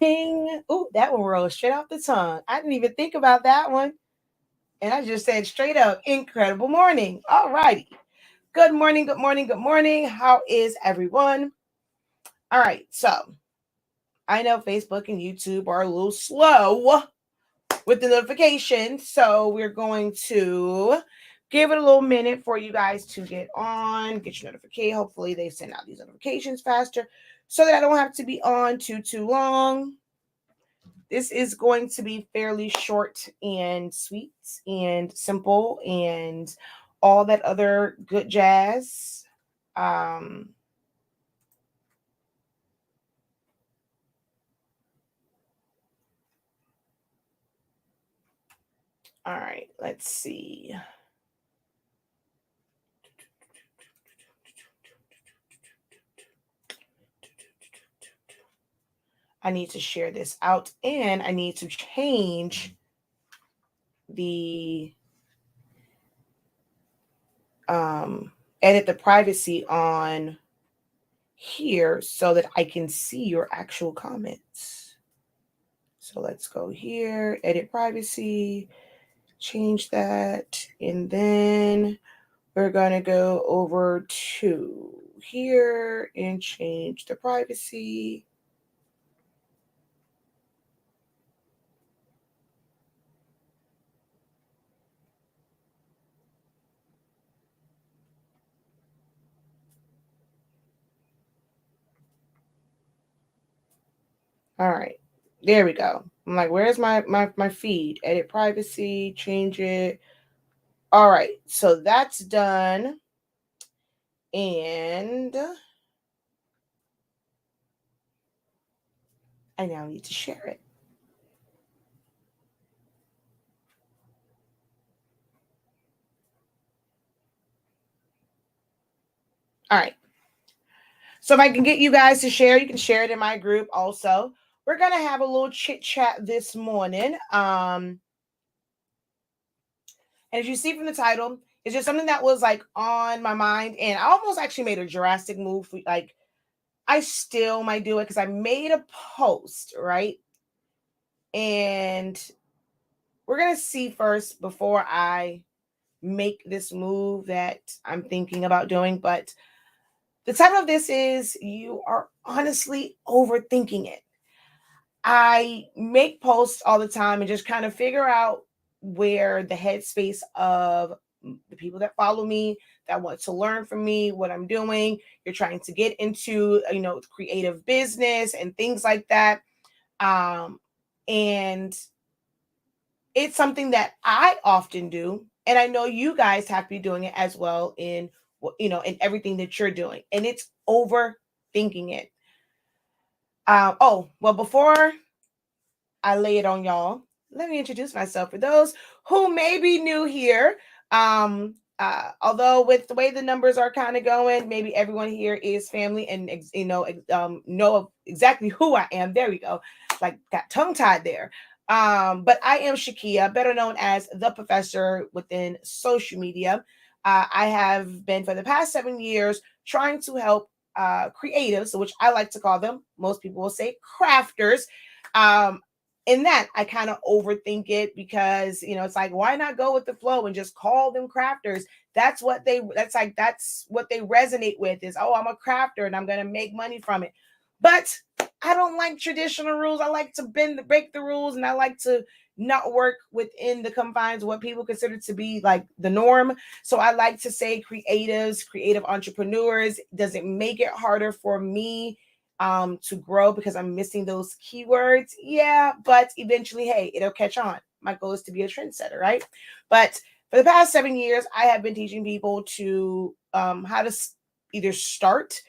Ooh, that one rolls straight off the tongue. I didn't even think about that one. And I just said straight up, incredible morning. All righty. Good morning, good morning, good morning. How is everyone? All right. So I know Facebook and YouTube are a little slow with the notifications. So we're going to give it a little minute for you guys to get on, get your notification. Hopefully they send out these notifications faster so that I don't have to be on too long. This is going to be fairly short and sweet and simple and all that other good jazz. Um, all right, let's see. I need to share this out and I need to change the edit the privacy on here so that I can see your actual comments. So let's go here, edit privacy, change that, and then we're going to go over to here and change the privacy. All right, there we go. I'm like, where's my feed? Edit privacy, change it. All right, so that's done. And I now need to share it. All right. So if I can get you guys to share, you can share it in my group also. We're going to have a little chit chat this morning. And as you see from the title, it's just something that was like on my mind. And I almost actually made a drastic move. Like I still might do it because I made a post, right? And we're going to see first before I make this move that I'm thinking about doing. But the title of this is You Are Honestly Overthinking It. I make posts all the time and just kind of figure out where the headspace of the people that follow me, that want to learn from me, what I'm doing, you're trying to get into, creative business and things like that. And it's something that I often do. And I know you guys have to be doing it as well in everything that you're doing. And it's overthinking it. Before I lay it on y'all, let me introduce myself for those who may be new here. Although with the way the numbers are kind of going, maybe everyone here is family and know exactly who I am. There we go. Like got tongue tied there. But I am Shakia, better known as the professor within social media. I have been for the past 7 years trying to help creatives, which I like to call them. Most people will say crafters. In that I kind of overthink it because it's like, why not go with the flow and just call them crafters? That's what they resonate with is, oh, I'm a crafter and I'm going to make money from it. But I don't like traditional rules. I like to break the rules, and I like to not work within the confines of what people consider to be like the norm. So I like to say creatives, creative entrepreneurs. Does it make it harder for me to grow because I'm missing those keywords? Yeah, but eventually, hey, it'll catch on. My goal is to be a trendsetter, right? But for the past 7 years, I have been teaching people to how to either start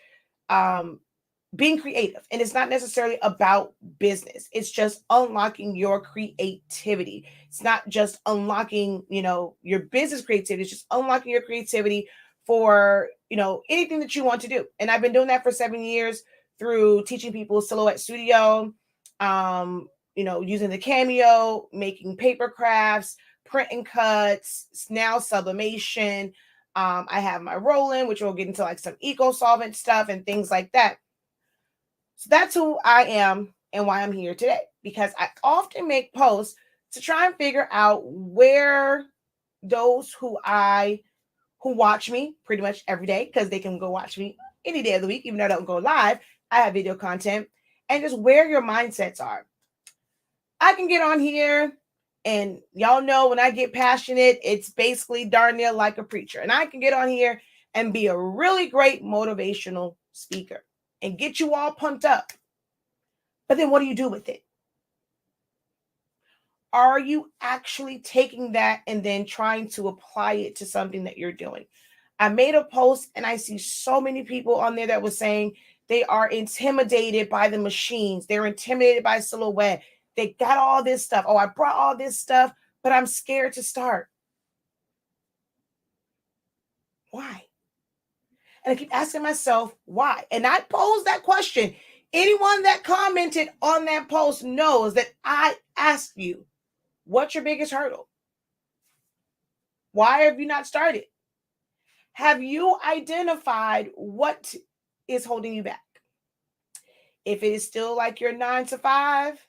being creative. And it's not necessarily about business. It's just unlocking your creativity. It's not just unlocking, your business creativity. It's just unlocking your creativity for, anything that you want to do. And I've been doing that for 7 years through teaching people Silhouette Studio, using the Cameo, making paper crafts, print and cuts, now sublimation. I have my roll-in, which we'll get into like some eco-solvent stuff and things like that. So that's who I am. and why I'm here today, because I often make posts to try and figure out where those who watch me pretty much every day, because they can go watch me any day of the week, even though I don't go live, I have video content, and just where your mindsets are. I can get on here, and y'all know when I get passionate, it's basically darn near like a preacher. And I can get on here and be a really great motivational speaker and get you all pumped up. But then what do you do with it? Are you actually taking that and then trying to apply it to something that you're doing? I made a post and I see so many people on there that was saying they are intimidated by the machines. They're intimidated by silhouette. They got all this stuff. Oh, I brought all this stuff, but I'm scared to start. Why? And I keep asking myself, why? And I posed that question. Anyone that commented on that post knows that I asked you, what's your biggest hurdle? Why have you not started? Have you identified what is holding you back? If it is still like your 9 to 5,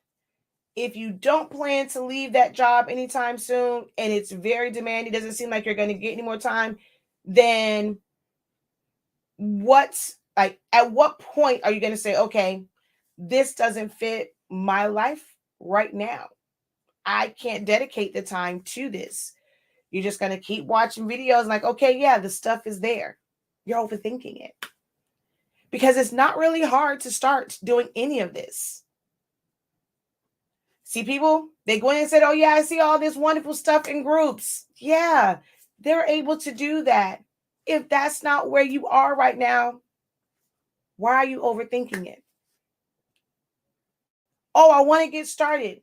if you don't plan to leave that job anytime soon and it's very demanding, doesn't seem like you're going to get any more time, then at what point are you going to say, okay, this doesn't fit my life right now? I can't dedicate the time to this. You're just going to keep watching videos like, okay, yeah, the stuff is there. You're overthinking it. Because it's not really hard to start doing any of this. See, people, they go in and say, oh, yeah, I see all this wonderful stuff in groups. Yeah, they're able to do that. If that's not where you are right now, why are you overthinking it? Oh, I want to get started.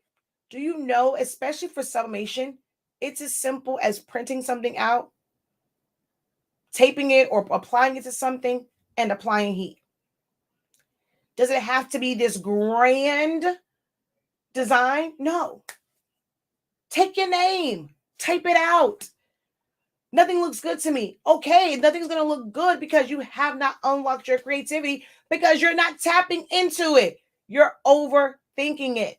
Do you know, especially for sublimation, it's as simple as printing something out, taping it or applying it to something, and applying heat. Does it have to be this grand design? No. Take your name, type it out. Nothing looks good to me. Okay, nothing's going to look good because you have not unlocked your creativity, because you're not tapping into it. You're overthinking it.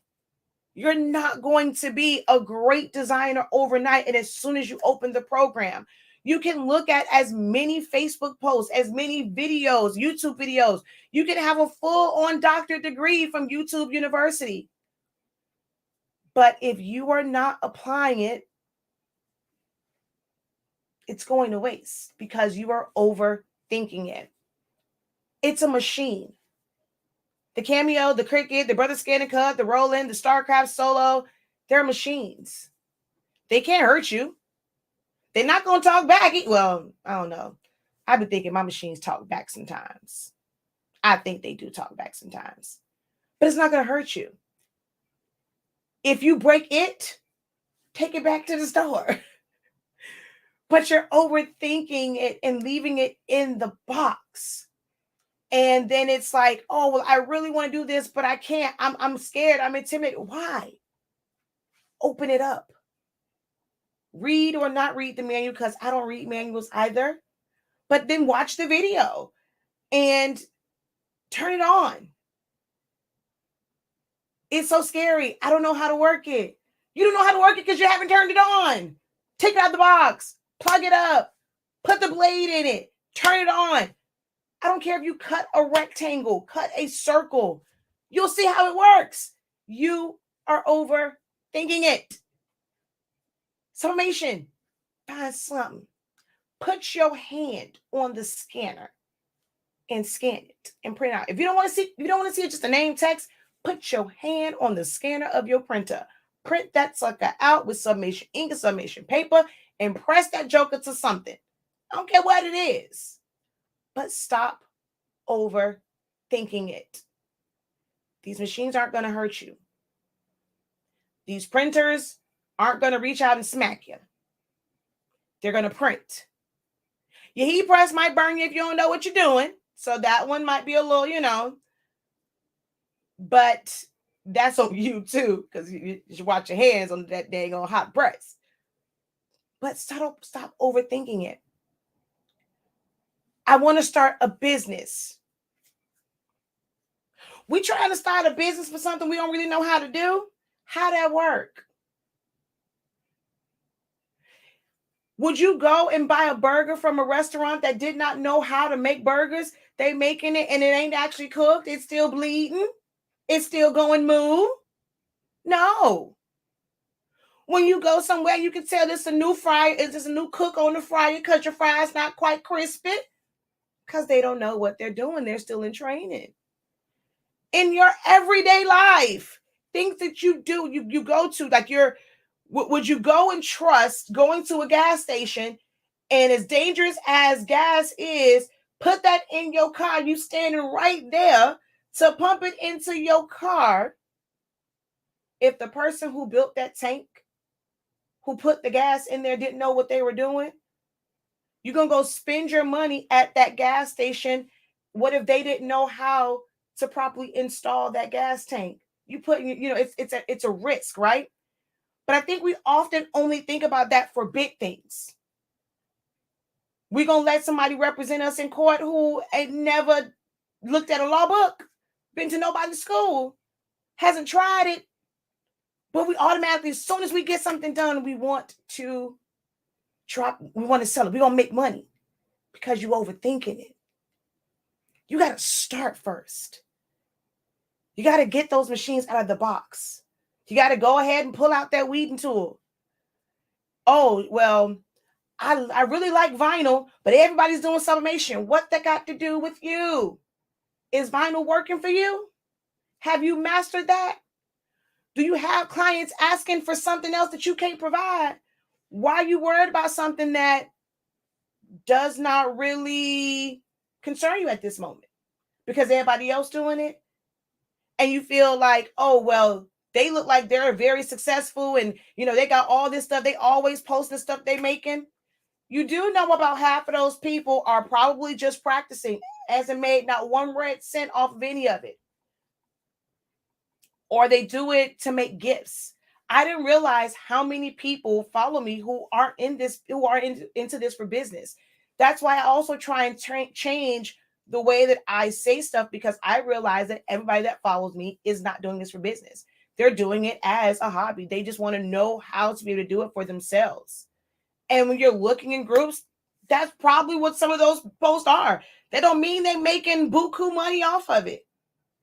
You're not going to be a great designer overnight. And as soon as you open the program, you can look at as many Facebook posts, as many videos, YouTube videos. You can have a full-on doctorate degree from YouTube University. But if you are not applying it, it's going to waste because you are overthinking it. It's a machine. The Cameo, the Cricut, the Brother Scan and Cut, the Roland, the StarCraft Solo, they're machines. They can't hurt you. They're not going to talk back. Well, I don't know. I've been thinking my machines talk back sometimes. I think they do talk back sometimes. But it's not going to hurt you. If you break it, take it back to the store. But you're overthinking it and leaving it in the box. And then it's like, oh, well, I really want to do this, but I can't. I'm scared. I'm intimidated. Why? Open it up. Read or not read the manual, because I don't read manuals either. But then watch the video and turn it on. It's so scary. I don't know how to work it. You don't know how to work it because you haven't turned it on. Take it out of the box. Plug it up. Put the blade in it. Turn it on. I don't care if you cut a rectangle, cut a circle. You'll see how it works. You are overthinking it. Summation. Find something. Put your hand on the scanner and scan it and print out. If you don't want to see it just a name text, put your hand on the scanner of your printer. Print that sucker out with sublimation ink and sublimation paper and press that joker to something. I don't care what it is. But stop overthinking it. These machines aren't going to hurt you. These printers aren't going to reach out and smack you. They're going to print. Your heat press might burn you if you don't know what you're doing. So that one might be a little, but that's on you too, because you should watch your hands on that dang on hot press. But stop overthinking it. I want to start a business. We trying to start a business for something we don't really know how to do. How that work? Would you go and buy a burger from a restaurant that did not know how to make burgers? They making it and it ain't actually cooked. It's still bleeding. It's still going moo. No. When you go somewhere, you can tell this a new fryer. Is this a new cook on the fryer because your fry's not quite crispy? Because they don't know what they're doing. They're still in training. In your everyday life, things that you do, you go to, like would you go and trust going to a gas station, and as dangerous as gas is, put that in your car, you standing right there to pump it into your car, if the person who built that tank, who put the gas in there, didn't know what they were doing? You're going to go spend your money at that gas station. What if they didn't know how to properly install that gas tank? You put, it's a risk, right? But I think we often only think about that for big things. We're going to let somebody represent us in court who ain't never looked at a law book, been to nobody's school, hasn't tried it. But we automatically, as soon as we get something done, we want to sell it. We want to make money because you're overthinking it. You got to start first. You got to get those machines out of the box. You got to go ahead and pull out that weeding tool. Oh, well, I really like vinyl, but everybody's doing sublimation. What that got to do with you? Is vinyl working for you? Have you mastered that? Do you have clients asking for something else that you can't provide? Why are you worried about something that does not really concern you at this moment? Because everybody else doing it? And you feel like, oh, well, they look like they're very successful and, they got all this stuff. They always post the stuff they making. You do know about half of those people are probably just practicing, hasn't made not one red cent off of any of it. Or they do it to make gifts. I didn't realize how many people follow me who aren't in this, who are into this for business. That's why I also try and change the way that I say stuff, because I realize that everybody that follows me is not doing this for business. They're doing it as a hobby. They just want to know how to be able to do it for themselves. And when you're looking in groups, that's probably what some of those posts are. That don't mean they're making buku money off of it.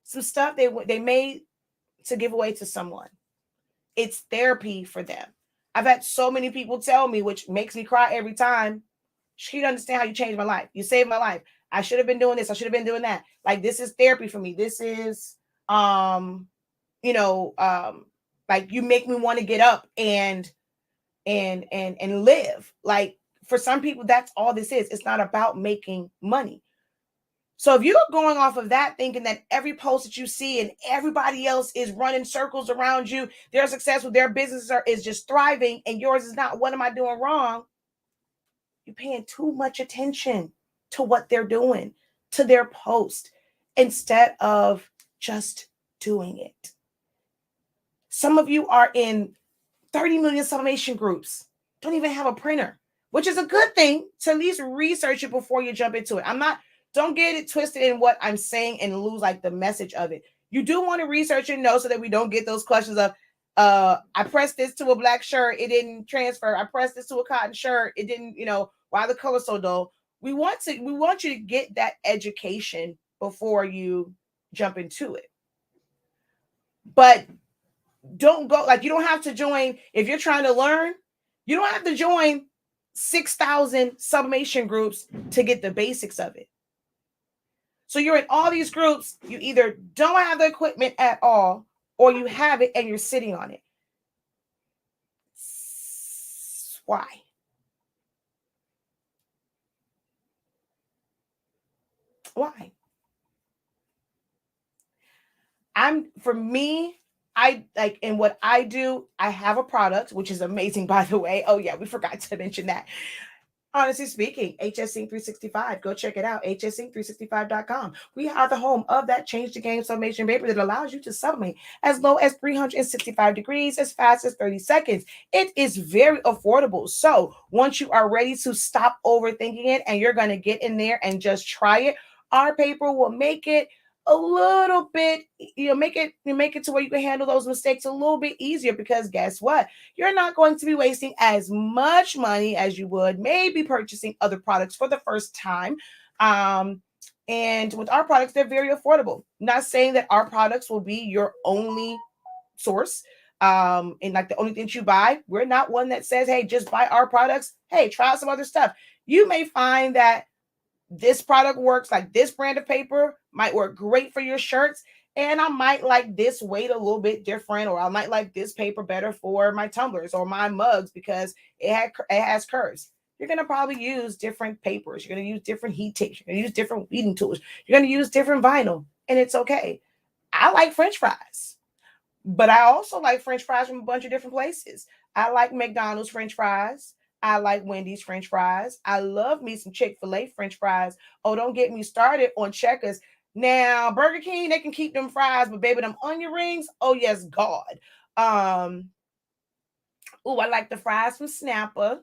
Some stuff they made to give away to someone. It's therapy for them. I've had so many people tell me, which makes me cry every time, you don't understand how you changed my life. You saved my life. I should have been doing this. I should have been doing that. Like, this is therapy for me. This is, like, you make me want to get up and live. Like, for some people, that's all this is. It's not about making money. So if you're going off of that, thinking that every post that you see and everybody else is running circles around you, they're successful, their business is just thriving, and yours is not, what am I doing wrong? You're paying too much attention to what they're doing, to their post, instead of just doing it. Some of you are in 30 million sublimation groups, don't even have a printer, which is a good thing to at least research it before you jump into it. Don't get it twisted in what I'm saying and lose like the message of it. You do want to research and know so that we don't get those questions of, I pressed this to a black shirt, it didn't transfer. I pressed this to a cotton shirt, it didn't, why the color so dull? We want you to get that education before you jump into it. But don't go, like, you don't have to join, if you're trying to learn, you don't have to join 6,000 sublimation groups to get the basics of it. So you're in all these groups, you either don't have the equipment at all, or you have it and you're sitting on it. Why? Why? For me, I like, in what I do, I have a product, which is amazing, by the way. Oh yeah, we forgot to mention that. Honestly speaking, HSing 365, go check it out, hsing365.com. We are the home of that Change the Game sublimation paper that allows you to sublimate as low as 365 degrees, as fast as 30 seconds. It is very affordable. So once you are ready to stop overthinking it and you're going to get in there and just try it, our paper will make it a little bit, make it to where you can handle those mistakes a little bit easier, because guess what? You're not going to be wasting as much money as you would maybe purchasing other products for the first time. Um, and with our products, they're very affordable. Not saying that our products will be your only source, and like the only thing you buy. We're not one that says, hey, just buy our products. Hey, try out some other stuff. You may find that this product works, like this brand of paper might work great for your shirts, and I might like this weight a little bit different, or I might like this paper better for my tumblers or my mugs because it has curves. You're going to probably use different papers. You're going to use different heat tapes. You're going to use different weeding tools. You're going to use different vinyl, and it's okay. I like French fries, but I also like French fries from a bunch of different places. I like McDonald's French fries. I like Wendy's French fries. I love me some Chick-fil-A French fries. Oh, don't get me started on Checkers. Now, Burger King, they can keep them fries, but baby, them onion rings, oh yes, God. Um, I like the fries from Snappers.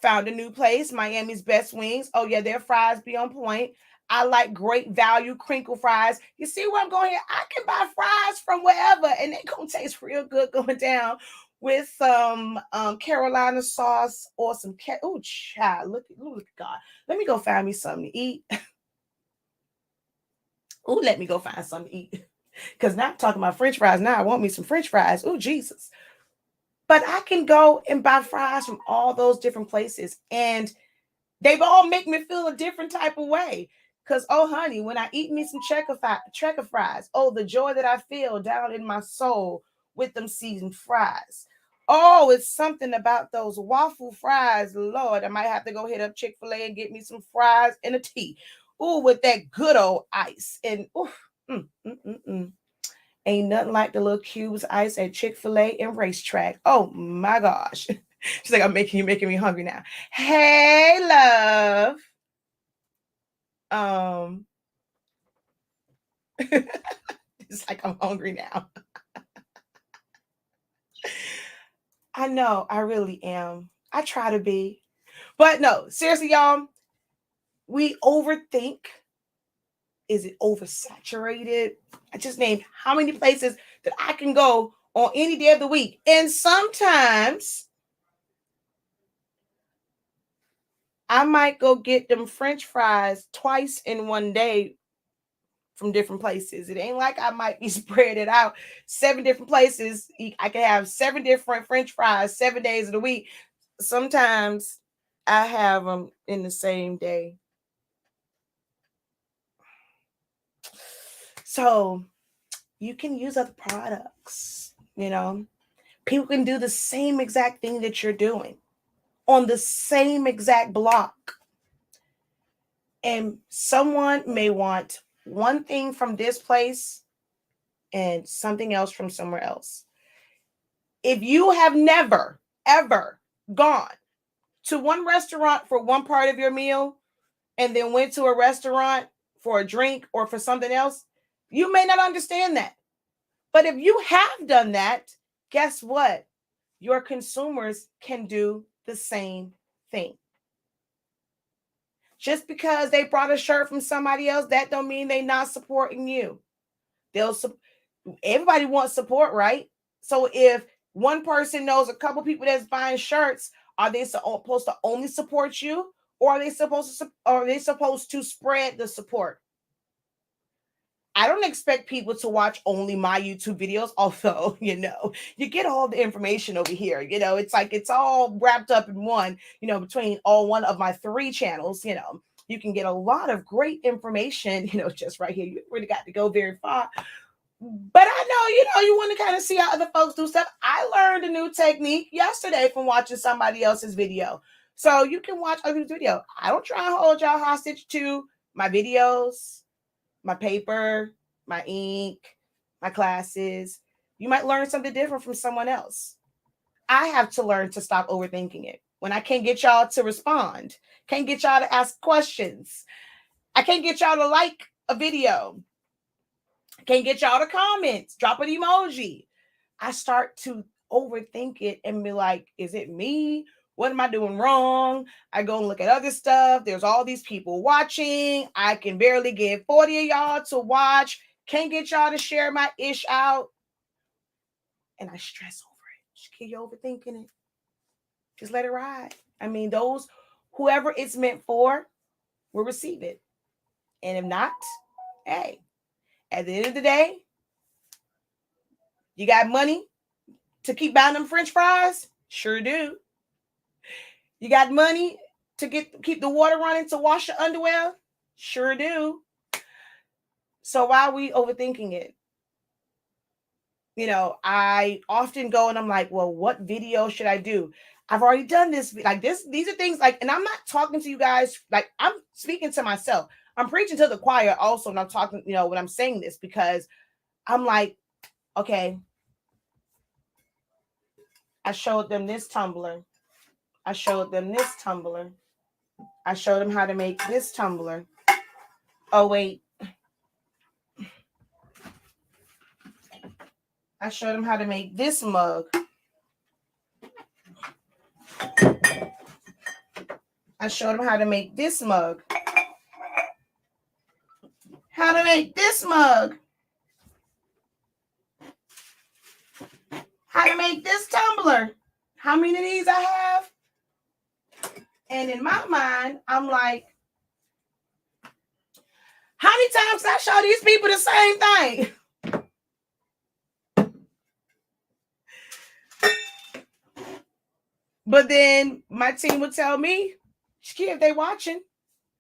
Found a new place, Miami's Best Wings. Oh yeah, their fries be on point. I like Great Value crinkle fries. You see where I'm going here? I can buy fries from wherever, and they gonna taste real good going down with some Carolina sauce or some oh child. Look at God. Let me go find me something to eat. Oh, let me go find something to eat. Because now I'm talking about French fries. Now I want me some French fries. Oh, Jesus. But I can go and buy fries from all those different places, and they all make me feel a different type of way. Because, oh, honey, when I eat me some checker fries, oh, the joy that I feel down in my soul with them seasoned fries. Oh, it's something about those waffle fries. Lord, I might have to go hit up Chick-fil-A and get me some fries and a tea. Ooh, with that good old ice. And, ooh, mm, mm, mm, mm. Ain't nothing like the little cubes ice at Chick-fil-A and Racetrack. Oh, my gosh. She's like, you making me hungry now. Hey, love. Um, it's like I'm hungry now. I know, I really am. I try to be. But no, seriously, y'all, we overthink. Is it oversaturated? I just named how many places that I can go on any day of the week. And sometimes I might go get them French fries twice in one day from different places. It ain't like I might be spread it out 7 different places. I can have 7 different French fries 7 days of the week. Sometimes I have them in the same day. So you can use other products, People can do the same exact thing that you're doing on the same exact block. And someone may want one thing from this place and something else from somewhere else. If you have never, ever gone to one restaurant for one part of your meal and then went to a restaurant for a drink or for something else, you may not understand that. But if you have done that, guess what? Your consumers can do the same thing. Just because they brought a shirt from somebody else, that don't mean they not supporting you. Everybody wants support, right? So if one person knows a couple people that's buying shirts, are they supposed to only support you, or are they supposed to spread the support? I don't expect people to watch only my YouTube videos, although, you get all the information over here. It's like it's all wrapped up in one, between all one of my 3 channels, you can get a lot of great information, just right here. You really got to go very far. But I know, you want to kind of see how other folks do stuff. I learned a new technique yesterday from watching somebody else's video. So you can watch other people's video. I don't try and hold y'all hostage to my videos, my paper, my ink, my classes. You might learn something different from someone else. I have to learn to stop overthinking it. When I can't get y'all to respond, can't get y'all to ask questions, I can't get y'all to like a video, can't get y'all to comment, drop an emoji, I start to overthink it and be like, is it me? What am I doing wrong? I go and look at other stuff. There's all these people watching. I can barely get 40 of y'all to watch. Can't get y'all to share my ish out. And I stress over it. Keep you overthinking it. Just let it ride. I mean, whoever it's meant for will receive it. And if not, hey, at the end of the day, you got money to keep buying them French fries? Sure do. You got money to keep the water running to wash your underwear? Sure do. So why are we overthinking it? I often go and I'm like, well, what video should I do? I've already done this. Like this, these are things like, and I'm not talking to you guys, like I'm speaking to myself. I'm preaching to the choir also, and I'm talking, when I'm saying this, because I'm like, okay, I showed them this tumbler. I showed them this tumbler. I showed them how to make this tumbler. Oh, wait. I showed them how to make this mug. I showed them how to make this mug. How to make this mug. How to make this tumbler. How many of these I have? And in my mind, I'm like, how many times can I show these people the same thing? But then my team would tell me, if they watching,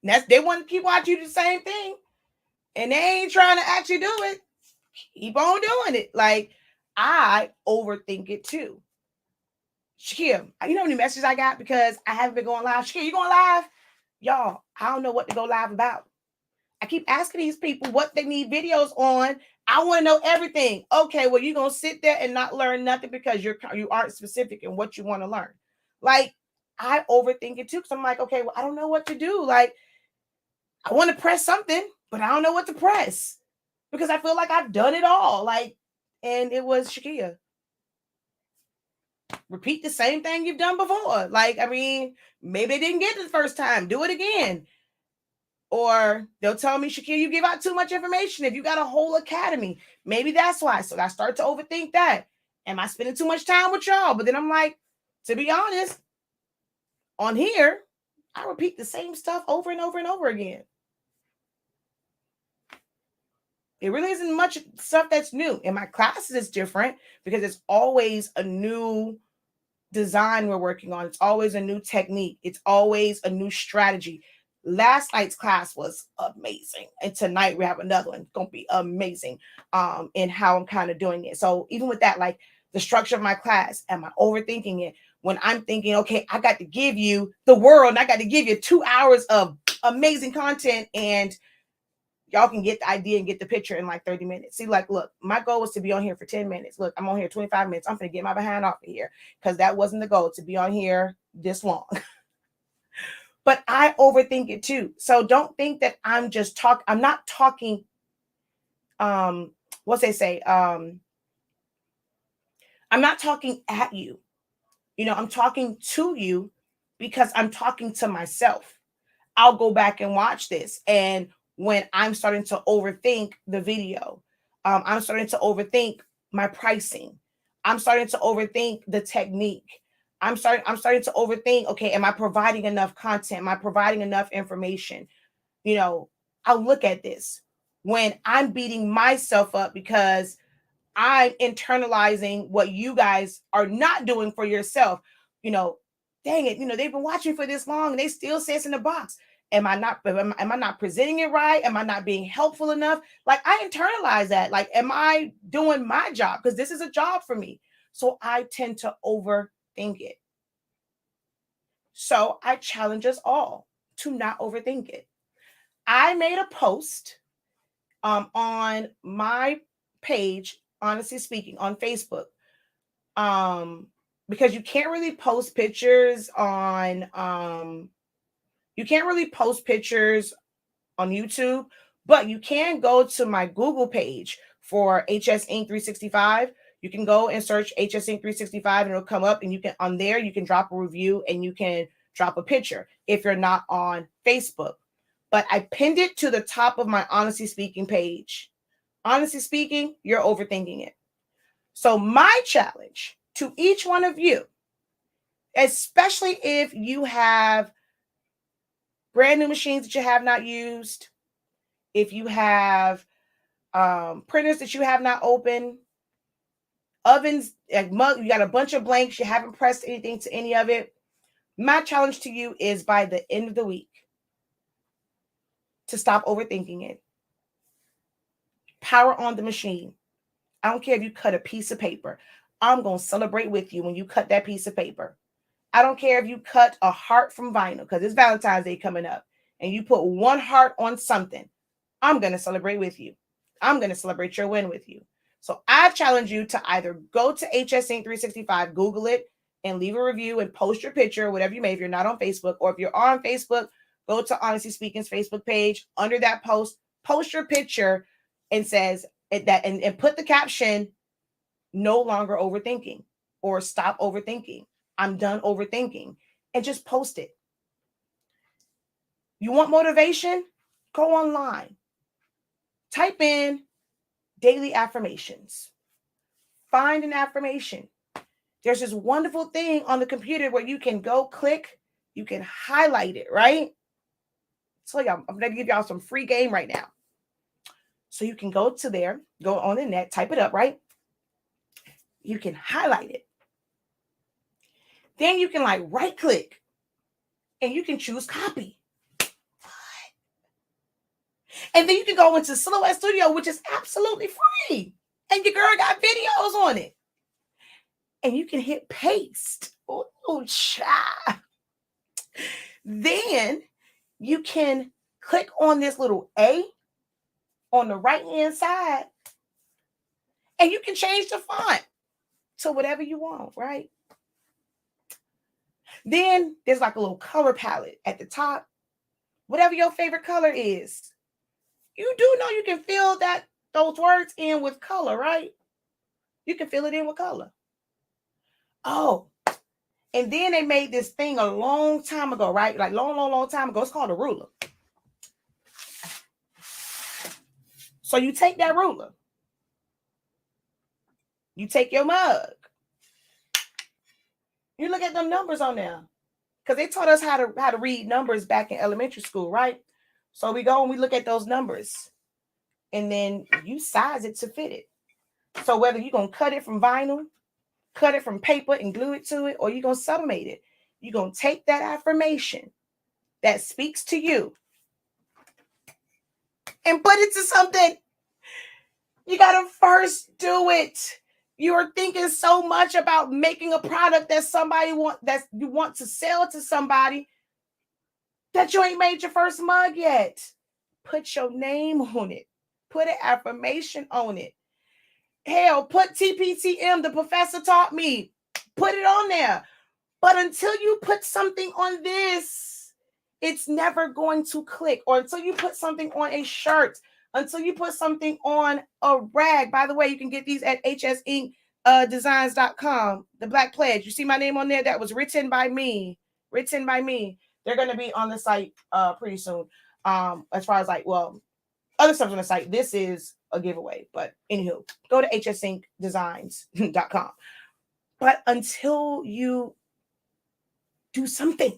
they want to keep watching you the same thing, and they ain't trying to actually do it, keep on doing it. Like, I overthink it too. Shakia, you know how many messages I got because I haven't been going live? Shakia, you going live? Y'all, I don't know what to go live about. I keep asking these people what they need videos on. I want to know everything. Okay, well, you're going to sit there and not learn nothing because you aren't specific in what you want to learn. Like, I overthink it too, because I'm like, okay, well, I don't know what to do. Like, I want to press something, but I don't know what to press because I feel like I've done it all. Like, and it was Shakia. Repeat the same thing you've done before. Like, I mean, maybe they didn't get it the first time. Do it again. Or they'll tell me, Shakia, you give out too much information. If you got a whole academy, maybe that's why. So I start to overthink that. Am I spending too much time with y'all? But then I'm like, to be honest, on here, I repeat the same stuff over and over and over again. It really isn't much stuff that's new. In my classes, it's different because it's always a new design we're working on. It's always a new technique. It's always a new strategy. Last night's class was amazing. And tonight we have another one. It's going to be amazing in how I'm kind of doing it. So even with that, like the structure of my class, am I overthinking it? When I'm thinking, okay, I got to give you the world and I got to give you 2 hours of amazing content, and y'all can get the idea and get the picture in like 30 minutes. See, like, look, my goal was to be on here for 10 minutes. Look, I'm on here 25 minutes. I'm going to get my behind off of here because that wasn't the goal, to be on here this long. But I overthink it too. So don't think that I'm just I'm not talking, what's they say? I'm not talking at you. I'm talking to you because I'm talking to myself. I'll go back and watch this. And when I'm starting to overthink the video, I'm starting to overthink my pricing. I'm starting to overthink the technique. I'm starting to overthink, okay, am I providing enough content? Am I providing enough information? I'll look at this when I'm beating myself up because I'm internalizing what you guys are not doing for yourself. Dang it, they've been watching for this long and they still say it's in the box. Am I not presenting it right? Am I not being helpful enough? Like, I internalize that. Like, am I doing my job? Because this is a job for me. So I tend to overthink it. So I challenge us all to not overthink it. I made a post on my page, honestly speaking, on Facebook. Because you can't really post pictures on YouTube, but you can go to my Google page for HS Inc. 365. You can go and search HS Ink 365 and it'll come up, and you can, on there, you can drop a review and you can drop a picture if you're not on Facebook. But I pinned it to the top of my Honestly Speaking page. Honestly speaking, you're overthinking it. So my challenge to each one of you, especially if you have brand new machines that you have not used, if you have printers that you have not opened, ovens, like mug, you got a bunch of blanks, you haven't pressed anything to any of it. My challenge to you is by the end of the week to stop overthinking it. Power on the machine. I don't care if you cut a piece of paper. I'm going to celebrate with you when you cut that piece of paper. I don't care if you cut a heart from vinyl, because it's Valentine's Day coming up, and you put one heart on something. I'm going to celebrate with you. I'm going to celebrate your win with you. So I challenge you to either go to HS Ink 365, Google it, and leave a review and post your picture, whatever you may, if you're not on Facebook, or if you're on Facebook, go to Honestly Speaking's Facebook page. Under that post your picture and says that, and put the caption, no longer overthinking, or stop overthinking. I'm done overthinking, and just post it. You want motivation? Go online. Type in daily affirmations. Find an affirmation. There's this wonderful thing on the computer where you can go click, you can highlight it, right? So I'm going to give y'all some free game right now. So you can go to there, go on the net, type it up, right? You can highlight it. Then you can like right click and you can choose copy. And then you can go into Silhouette Studio, which is absolutely free. And your girl got videos on it. And you can hit paste. Oh, child. Then you can click on this little A on the right-hand side. And you can change the font to whatever you want, right? Then there's like a little color palette at the top. Whatever your favorite color is. You do know you can fill those words in with color, right? You can fill it in with color. Oh, and then they made this thing a long time ago, right? Like long time ago. It's called a ruler. So you take that ruler. You take your mug. You look at them numbers on there. Because they taught us how to read numbers back in elementary school, right? So we go and we look at those numbers. And then you size it to fit it. So whether you're going to cut it from vinyl, cut it from paper and glue it to it, or you're going to sublimate it, you're going to take that affirmation that speaks to you and put it to something. You got to first do it. You're thinking so much about making a product that you want to sell to somebody that you ain't made your first mug yet. Put your name on it. Put an affirmation on it. Hell, put TPTM, the professor taught me. Put it on there. But until you put something on this, it's never going to click. Or until you put something on a shirt, until you put something on a rag. By the way, you can get these at hsinkdesigns.com. The Black Pledge. You see my name on there? That was written by me. Written by me. They're going to be on the site pretty soon. As far as other stuff on the site, this is a giveaway. But anywho, go to hsinkdesigns.com. But until you do something,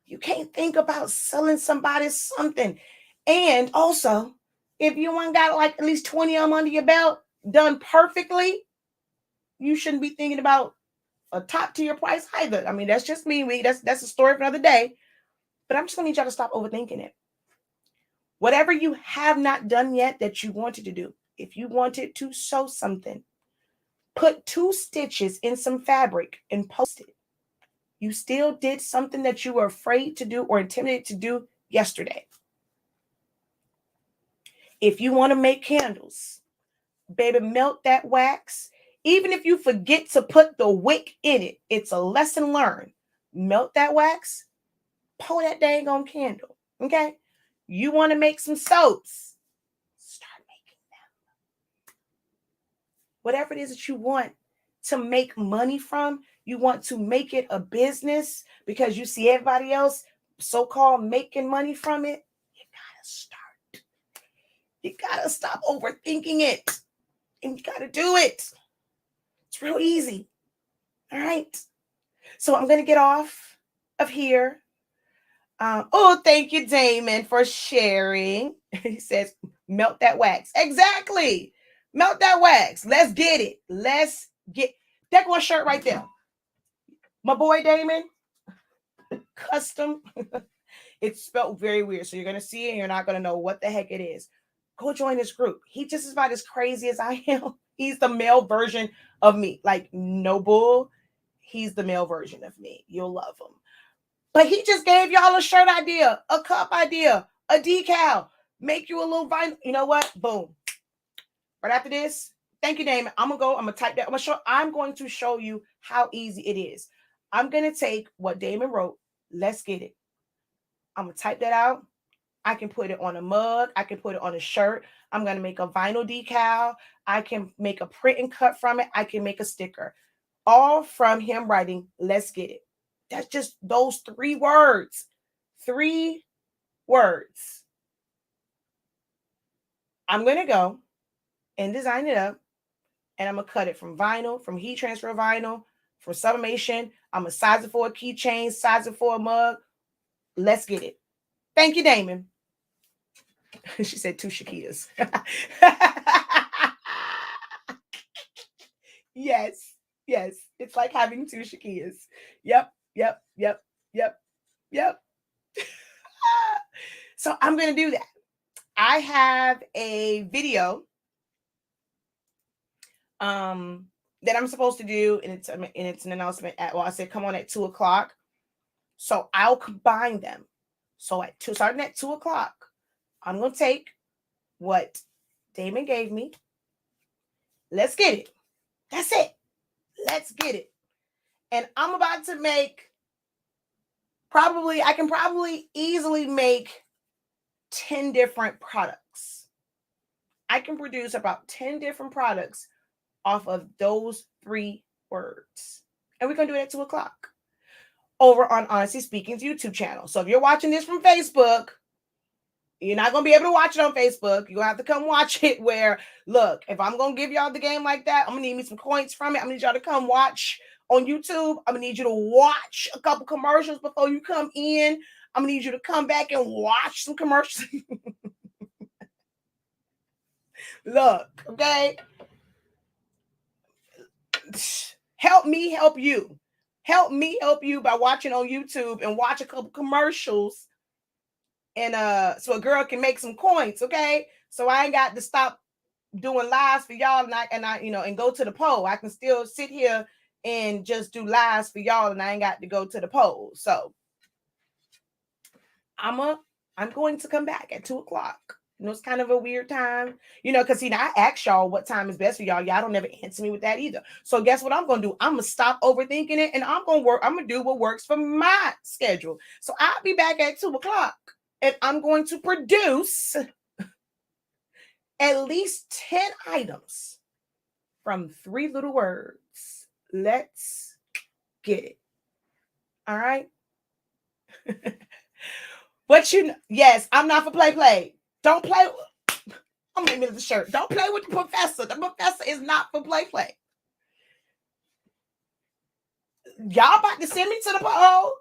you can't think about selling somebody something. And also, if you ain't got at least 20 of them under your belt done perfectly, you shouldn't be thinking about a top tier price either. I mean, that's just me. That's a story for another day. But I'm just going to need y'all to stop overthinking it. Whatever you have not done yet that you wanted to do, if you wanted to sew something, put 2 stitches in some fabric and post it. You still did something that you were afraid to do or intimidated to do yesterday. If you want to make candles, baby, melt that wax. Even if you forget to put the wick in it, it's a lesson learned. Melt that wax, pour that dang on candle. Okay? You want to make some soaps, start making them. whatever it is that you want to make money from, you want to make it a business because you see everybody else so-called making money from it, you gotta start. You gotta stop overthinking it. And you gotta do it. It's real easy. All right. So I'm gonna get off of here. Oh, thank you, Damon, for sharing. He says, melt that wax. Exactly. Melt that wax. Let's get it. Let's get that one shirt right there. My boy Damon, custom. It's spelled very weird. So you're going to see it and you're not going to know what the heck it is. Go join this group. He just is about as crazy as I am. He's the male version of me. Like, no bull. He's the male version of me. You'll love him. But he just gave y'all a shirt idea, a cup idea, a decal. Make you a little vinyl. You know what? Boom. Right after this, thank you, Damon. I'm gonna type that. I'm going to show you how easy it is. I'm gonna take what Damon wrote. Let's get it. I'm gonna type that out. I can put it on a mug. I can put it on a shirt. I'm gonna make a vinyl decal. I can make a print and cut from it. I can make a sticker. All from him writing, let's get it. That's just those 3 words. 3 words. I'm going to go and design it up. And I'm going to cut it from vinyl, from heat transfer vinyl, from sublimation. I'm going to size it for a keychain, size it for a mug. Let's get it. Thank you, Damon. She said 2 Shakitas. Yes. Yes. It's like having 2 Shakitas. Yep. So I'm going to do that. I have a video that I'm supposed to do, and it's an announcement at, well, I said come on at 2:00. So I'll combine them. So starting at 2:00, I'm going to take what Damon gave me. Let's get it. That's it. Let's get it. And I'm about to make I can probably easily make 10 different products. I can produce about 10 different products off of those 3 words. And we're going to do it at 2:00 over on Honestly Speaking's YouTube channel. So if you're watching this from Facebook, you're not going to be able to watch it on Facebook. You'll have to come watch it where, look, if I'm going to give y'all the game like that, I'm going to need me some coins from it. I'm going to need y'all to come watch on YouTube. I'm going to need you to watch a couple commercials before you come in. I'm going to need you to come back and watch some commercials. Look, okay? Help me help you. Help me help you by watching on YouTube and watch a couple commercials. And so a girl can make some coins, okay? So I ain't got to stop doing lives for y'all and I and go to the poll. I can still sit here and just do lives for y'all and I ain't got to go to the poll. So I'm going to come back at 2:00. It's kind of a weird time, because I asked y'all what time is best for y'all. Y'all don't never answer me with that either. So guess what I'm going to do? I'm going to stop overthinking it and I'm going to do what works for my schedule. So I'll be back at 2:00 and I'm going to produce at least 10 items from 3 little words. Let's get it. All right. But yes, I'm not for play. Don't play. I'm in the middle of the shirt. Don't play with the professor. The professor is not for play. Y'all about to send me to the poll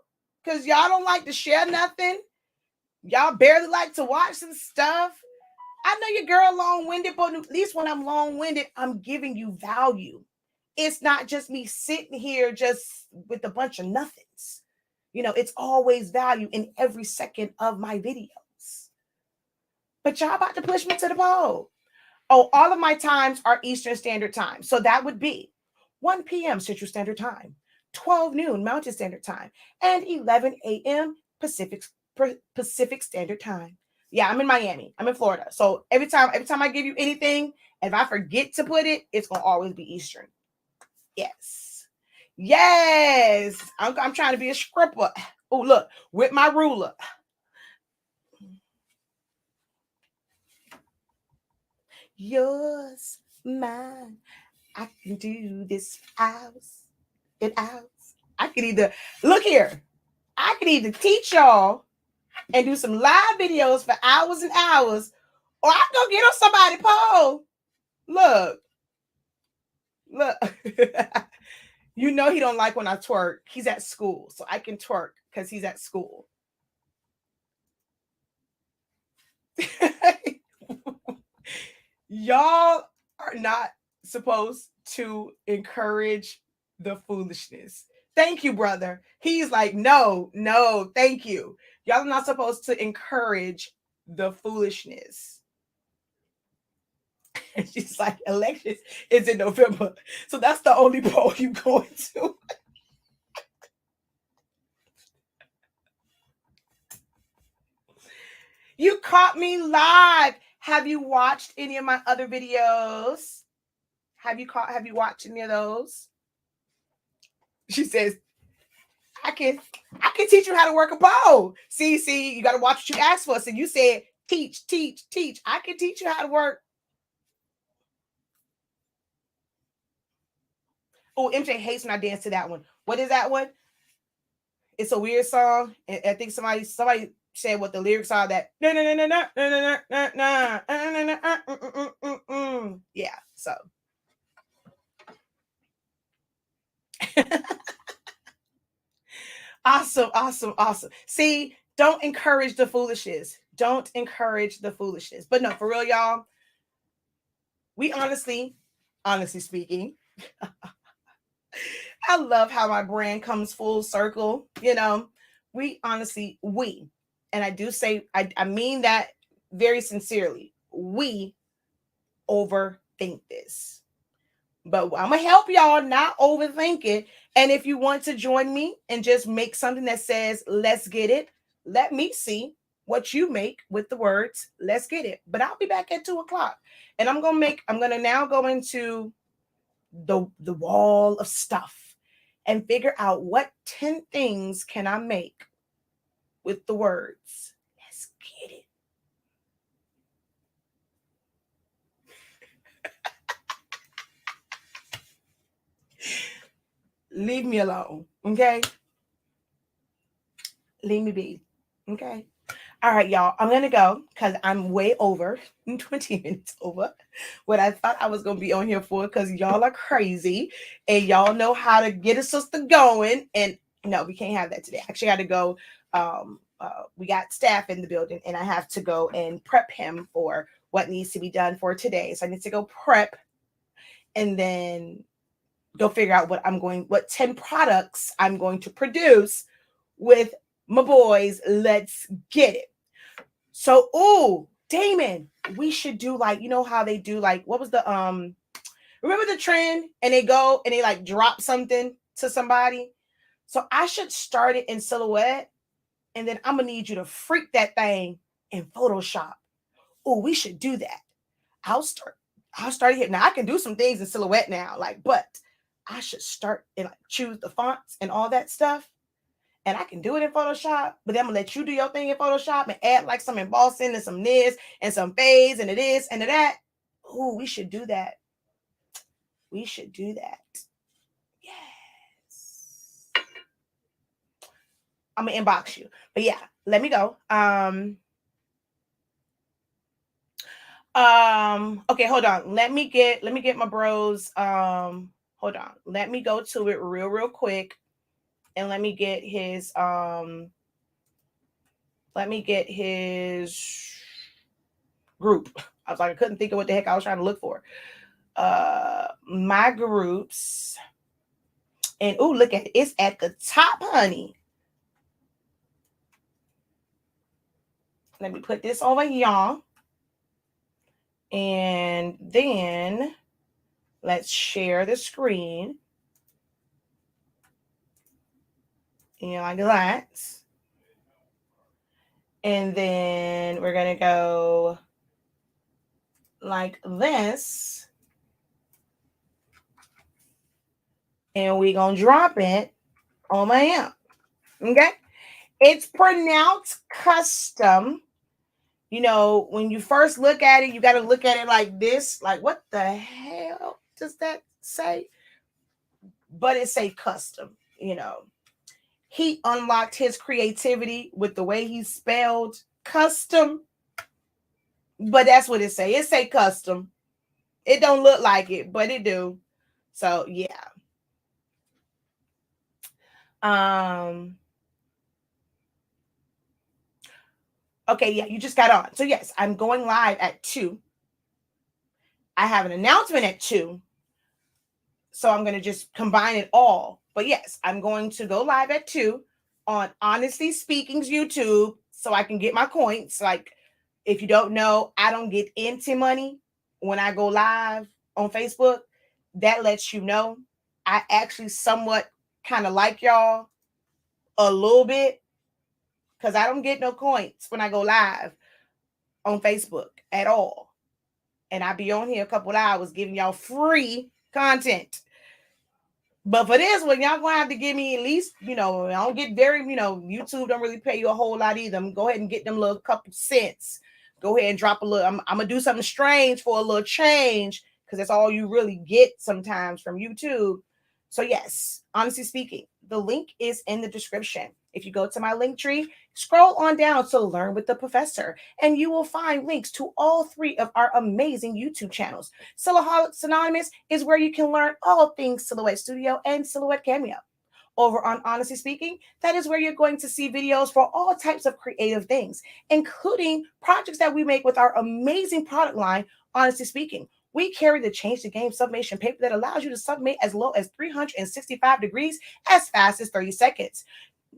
because y'all don't like to share nothing. Y'all barely like to watch some stuff. I know your girl long-winded, but at least when I'm long-winded, I'm giving you value. It's not just me sitting here just with a bunch of nothings. It's always value in every second of my videos. But y'all about to push me to the poll. Oh, all of my times are Eastern Standard Time. So that would be 1 p.m. Central Standard Time, 12 noon Mountain Standard Time, and 11 a.m. Pacific Standard Time. Yeah, I'm in Miami. I'm in Florida. So every time I give you anything, if I forget to put it, it's going to always be Eastern. Yes. I'm trying to be a scripper. Oh, look, with my ruler. Yours, mine, I can do this for hours and hours. I could either look here. I could either teach y'all and do some live videos for hours and hours, or I can go get on somebody's pole. Look. You know he don't like when I twerk. He's at school, so I can twerk because he's at school. Y'all are not supposed to encourage the foolishness. Thank you, brother. He's like, no, thank you. Y'all are not supposed to encourage the foolishness. And she's like, elections is in November. So that's the only poll you going to. You caught me live. Have you watched any of my other videos? Have you watched any of those? She says, I can teach you how to work a bow. See, you got to watch what you asked for. So you said, teach. I can teach you how to work. Oh, MJ hates when I dance to that one. What is that one? It's a weird song. And I think somebody said what the lyrics are. That yeah. So awesome. See, don't encourage the foolishness. Don't encourage the foolishness. But no, for real, y'all. We honestly speaking, I love how my brand comes full circle. You know, we, and I do say, I mean that very sincerely. We overthink this. But I'm going to help y'all not overthink it. And if you want to join me and just make something that says, let's get it, let me see what you make with the words, let's get it. But I'll be back at 2:00. And I'm going to now go into the wall of stuff and figure out what 10 things can I make with the words, let's get it. Leave me alone, okay? Leave me be, okay? All right, y'all. I'm going to go because I'm way over, 20 minutes over what I thought I was going to be on here for, because y'all are crazy and y'all know how to get a sister going. And no, we can't have that today. I actually got to go. We got staff in the building and I have to go and prep him for what needs to be done for today. So I need to go prep and then go figure out what 10 products I'm going to produce with my boys. Let's get it. So, Damon, we should do like, you know how they do like, what was the, remember the trend and they go and they like drop something to somebody? So I should start it in Silhouette and then I'm going to need you to freak that thing in Photoshop. Oh, we should do that. I'll start here. Now I can do some things in Silhouette now, like, but I should start and like choose the fonts and all that stuff. And I can do it in Photoshop, but then I'm gonna let you do your thing in Photoshop and add like some embossing and some this and some fades and this and that. Oh, we should do that. We should do that. Yes. I'm gonna inbox you. But yeah, let me go. Okay, hold on. Let me get my bros. Hold on. Let me go to it real quick. And let me get his group. I was like, I couldn't think of what the heck I was trying to look for. My groups. And look at it. It's at the top, honey. Let me put this over here. And then let's share the screen. Like that. And then we're going to go like this. And we're going to drop it on my amp. Okay? It's pronounced custom. When you first look at it, you got to look at it like this. Like, what the hell does that say, but it say custom, you know. He unlocked his creativity with the way he spelled custom, but that's what it say. It say custom. It don't look like it, but it do. So yeah. Um okay, yeah, you just got on. So yes, I'm going live at 2. I have an announcement at 2. So I'm going to just combine it all. But yes, I'm going to go live at 2 on Honestly Speaking's YouTube so I can get my coins. Like, if you don't know, I don't get into money when I go live on Facebook. That lets you know I actually somewhat kind of like y'all a little bit, because I don't get no coins when I go live on Facebook at all. And I be on here a couple of hours giving y'all free content. But for this one, y'all gonna have to give me at least, I don't get very, YouTube don't really pay you a whole lot either. Go ahead and get them little couple cents. Go ahead and drop a little. I'm gonna do something strange for a little change, because that's all you really get sometimes from YouTube. So yes, honestly speaking, the link is in the description. If you go to my link tree, scroll on down to Learn with the Professor, and you will find links to all 3 of our amazing YouTube channels. Silhouette Anonymous is where you can learn all things Silhouette Studio and Silhouette Cameo. Over on Honestly Speaking, that is where you're going to see videos for all types of creative things, including projects that we make with our amazing product line, Honestly Speaking. We carry the Change the Game sublimation paper that allows you to sublimate as low as 365 degrees as fast as 30 seconds.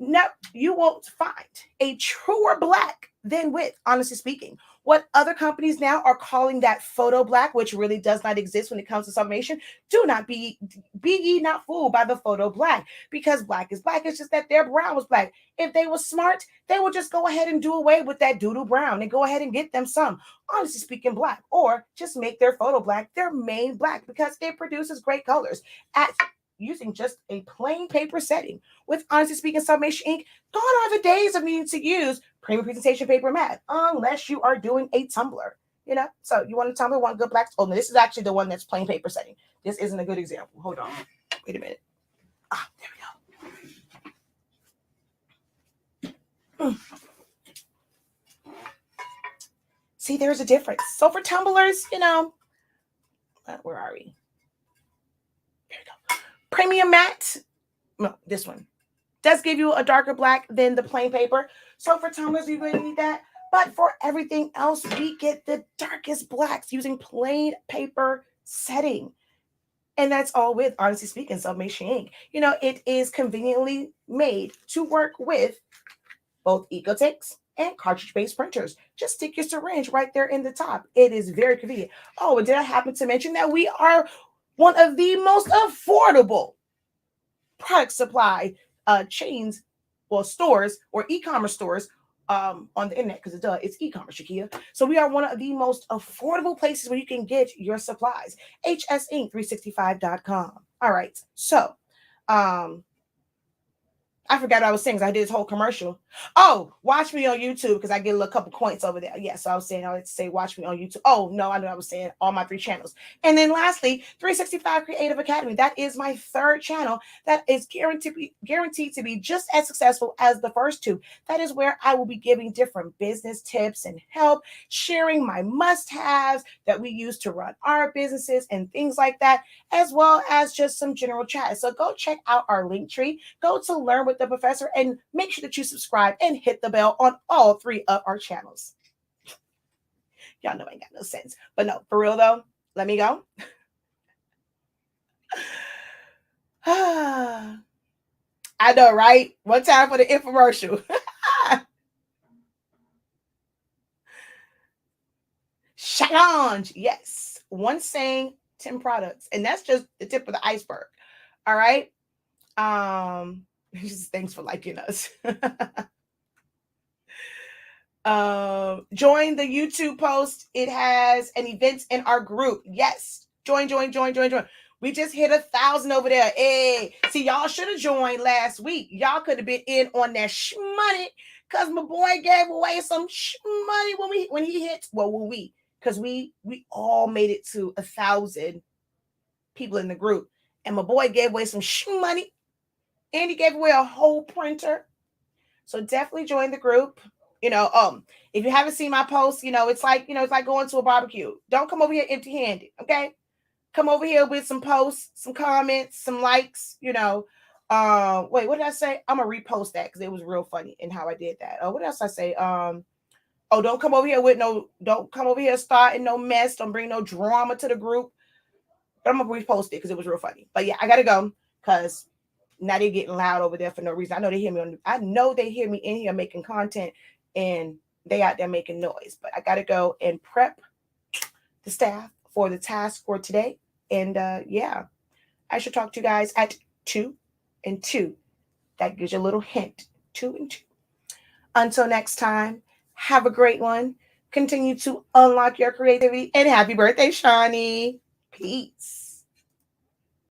No, you won't find a truer black than with Honestly Speaking. What other companies now are calling that photo black, which really does not exist when it comes to sublimation, do not be ye not fooled by the photo black, because black is black. It's just that their brown was black. If they were smart, they would just go ahead and do away with that doodle brown and go ahead and get them some Honestly Speaking black, or just make their photo black their main black, because it produces great colors at using just a plain paper setting. With Honestly Speaking Sublimation ink, gone are the days of needing to use premium presentation paper mat, unless you are doing a tumbler. So you want a tumbler, want good blacks? Oh no, this is actually the one that's plain paper setting. This isn't a good example. Hold on. Wait a minute. There we go. See, there's a difference. So for tumblers, where are we? There we go. Premium matte. No, this one does give you a darker black than the plain paper. So for tumblers, you're going to need that. But for everything else, we get the darkest blacks using plain paper setting. And that's all with Honestly Speaking Sublimation ink. It is conveniently made to work with both Ecotex and cartridge-based printers. Just stick your syringe right there in the top. It is very convenient. Oh, and did I happen to mention that we are one of the most affordable product supply chains or stores or e-commerce stores on the internet, because it's e-commerce, Shakia. So we are one of the most affordable places where you can get your supplies. hsink365.com. All right. So I forgot what I was saying, because I did this whole commercial. Oh, watch me on YouTube, because I get a little couple points over there. Yeah, so I was saying, I would say watch me on YouTube. Oh, no, I know I was saying all my 3 channels. And then lastly, 365 Creative Academy. That is my 3rd channel that is guaranteed to be just as successful as the first 2. That is where I will be giving different business tips and help, sharing my must-haves that we use to run our businesses and things like that, as well as just some general chat. So go check out our link tree. Go to Learn with the Professor, and make sure that you subscribe and hit the bell on all 3 of our channels. Y'all know I ain't got no sense. But no, for real though, let me go. I know, right? One time for the infomercial. Challenge. Yes. One saying, 10 products. And that's just the tip of the iceberg. All right. Thanks for liking us. Join the YouTube post. It has an event in our group. Yes. Join. We just hit 1,000 over there. Hey, see, y'all should have joined last week. Y'all could have been in on that money, because my boy gave away some money because we all made it to 1,000 people in the group. And my boy gave away some shoe money and he gave away a whole printer. So definitely join the group. You know, if you haven't seen my post, it's like going to a barbecue. Don't come over here empty-handed, okay? Come over here with some posts, some comments, some likes, wait, what did I say? I'm gonna repost that because it was real funny in how I did that. Oh, what else I say? Oh, don't come over here starting no mess. Don't bring no drama to the group. But I'm gonna repost it because it was real funny. But yeah, I gotta go because now they're getting loud over there for no reason. I know they hear me in here making content and they out there making noise. But I gotta go and prep the staff for the task for today. And yeah, I should talk to you guys at 2 and 2. That gives you a little hint. 2 and 2. Until next time, have a great one. Continue to unlock your creativity and happy birthday, Shawnee. Peace.